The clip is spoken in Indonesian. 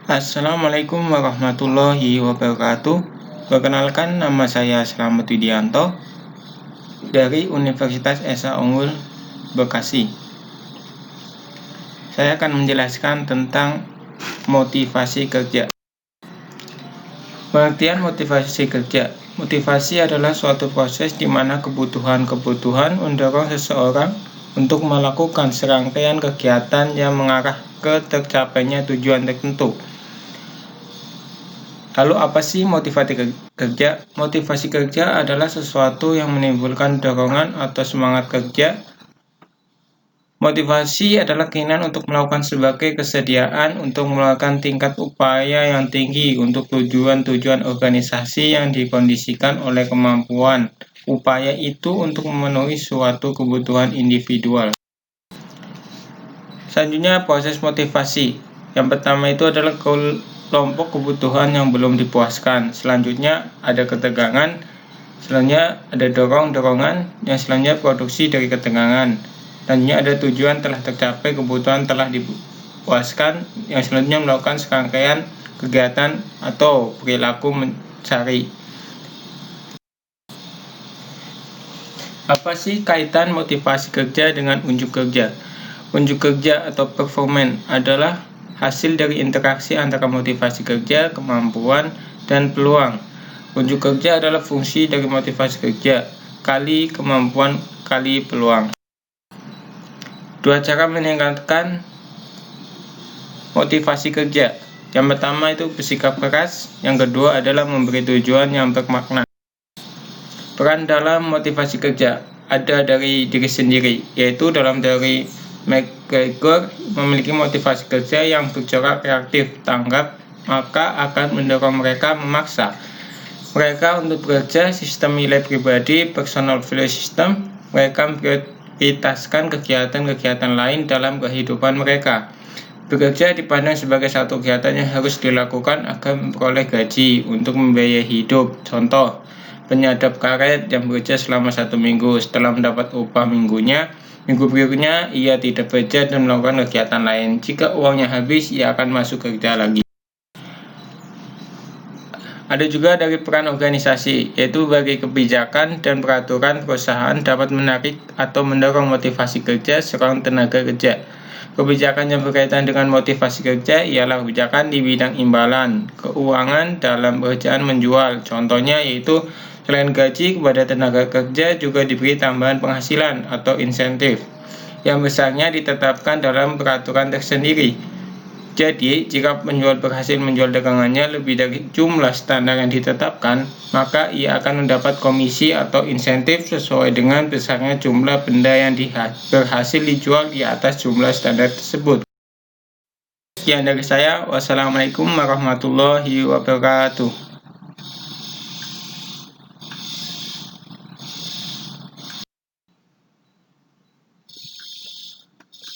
Assalamualaikum warahmatullahi wabarakatuh. Perkenalkan, nama saya Slamet Widianto dari Universitas Esa Unggul Bekasi. Saya akan menjelaskan tentang motivasi kerja. Pengertian motivasi kerja. Motivasi adalah suatu proses di mana kebutuhan mendorong seseorang untuk melakukan serangkaian kegiatan yang mengarah ke tercapainya tujuan tertentu. Lalu apa sih motivasi kerja? Motivasi kerja adalah sesuatu yang menimbulkan dorongan atau semangat kerja. Motivasi adalah keinginan untuk melakukan sebagai kesediaan untuk melakukan tingkat upaya yang tinggi untuk tujuan-tujuan organisasi yang dikondisikan oleh kemampuan upaya itu untuk memenuhi suatu kebutuhan individual. Selanjutnya, proses motivasi. Yang pertama itu adalah kelompok kebutuhan yang belum dipuaskan. Selanjutnya ada ketegangan. Selanjutnya ada dorongan, yang selanjutnya produksi dari ketegangan. Selanjutnya ada tujuan telah tercapai, kebutuhan telah dipuaskan, yang selanjutnya melakukan serangkaian kegiatan atau perilaku mencari. Apa sih kaitan motivasi kerja dengan unjuk kerja? Unjuk kerja atau performance adalah hasil dari interaksi antara motivasi kerja, kemampuan, dan peluang. Unjuk kerja adalah fungsi dari motivasi kerja kali kemampuan kali peluang. Dua cara meningkatkan motivasi kerja. Yang pertama itu bersikap keras, yang kedua adalah memberi tujuan yang bermakna. Peran dalam motivasi kerja ada dari diri sendiri, yaitu dalam teori McGregor memiliki motivasi kerja yang bercorak reaktif, tanggap, maka akan mendorong mereka memaksa mereka untuk bekerja. Sistem nilai pribadi, personal value system, mereka memprioritaskan kegiatan-kegiatan lain dalam kehidupan mereka. Bekerja dipandang sebagai satu kegiatan yang harus dilakukan agar memperoleh gaji untuk membiayai hidup. Contoh, penyadap karet yang bekerja selama 1 minggu, setelah mendapat upah minggu berikutnya ia tidak bekerja dan melakukan kegiatan lain. Jika uangnya habis, ia akan masuk kerja lagi. Ada juga dari peran organisasi, yaitu bagi kebijakan dan peraturan perusahaan dapat menarik atau mendorong motivasi kerja seorang tenaga kerja. Kebijakan yang berkaitan dengan motivasi kerja ialah kebijakan di bidang imbalan keuangan dalam pekerjaan menjual. Contohnya yaitu selain gaji kepada tenaga kerja juga diberi tambahan penghasilan atau insentif yang besarnya ditetapkan dalam peraturan tersendiri. Jadi, jika penjual berhasil menjual dagangannya lebih dari jumlah standar yang ditetapkan, maka ia akan mendapat komisi atau insentif sesuai dengan besarnya jumlah benda yang berhasil dijual di atas jumlah standar tersebut. Sekian dari saya. Wassalamualaikum warahmatullahi wabarakatuh.